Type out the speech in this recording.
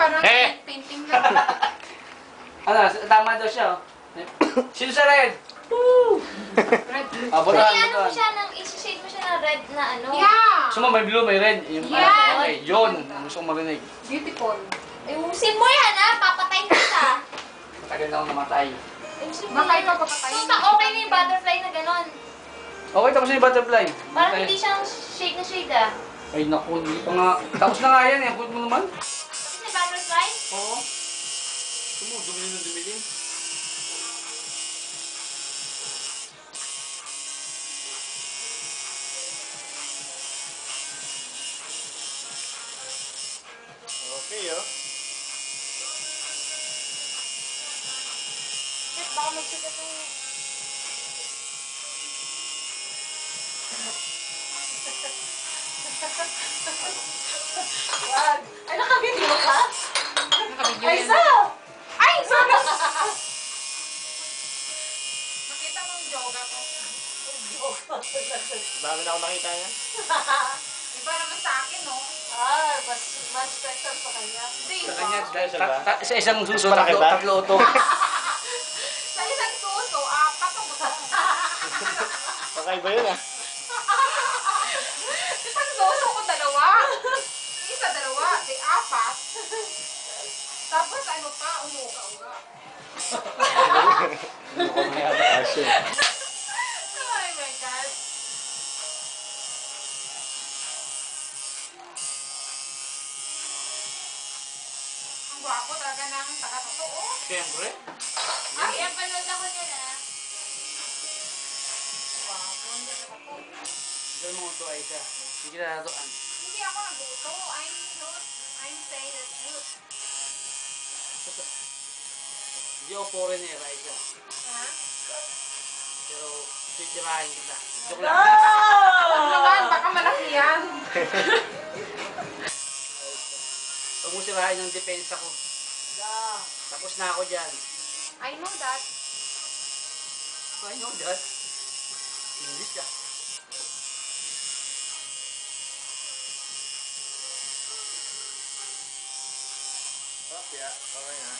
parang painting lang. Ano, tama daw siya. Sino sa red? Woo! Red. Botohan, Ano mo botohan. siya, isi-shade mo siya ng red na ano. Yeah! Gusto mo may blue, may red. Yung, Yes! Okay, yun. Gusto ko marinig. Beautiful. Ayusin mo yan ha, papatayin kita. Matagal na akong namatay. Ayusin mo Baka yan. ikaw papatayin. Basta okay na yung butterfly na ganon. Okay, tapos na yung butterfly. Parang Okay. hindi siyang shade na shade ah. Ay, naku, hindi pa nga. Tapos na nga yan eh. Put mo naman. Tapos na yung butterfly? Oo. Gusto mo, dumili ng dumili. Okay, oh. Shit, baka magsikat yung... Wag. Ay, naka-video ka? Nakabidyo Ay, yan. so! Ay, so! Makita mo yung yoga ko. Dami na ako nakita niya. Iba naman sa akin, no? Mas special sa kanya. Hindi, Sa iba. kanya, Special ba? sa isang suso, Malaki ba? tatlo ito. Sa isang suso, apat ang gusto. Kakaiba yun, ah. Isang suso ko, dalawa. Isa, dalawa. Di, apat. Tapos ano pa, umuga-uga. Mukhang may adaptation. Oh my God. Ang gwapo talaga ng taga-totoo. Siyempre. Ay, ang panood ako niya na. Gwapo ng taga-totoo. Gawin mo ito ay isa. Sige na ito. Hindi ako naguto. I'm cute. I'm saying it's cute. Hindi ako foreigner, Raisa. Ha? Pero, titirahin kita. Joke lang. Ano naman? Baka malaki yan. Huwag mo sirahin ang depensa ko. Tapos na ako dyan. I know that. I know that. English ka. Sarap, ya. Okay, ah.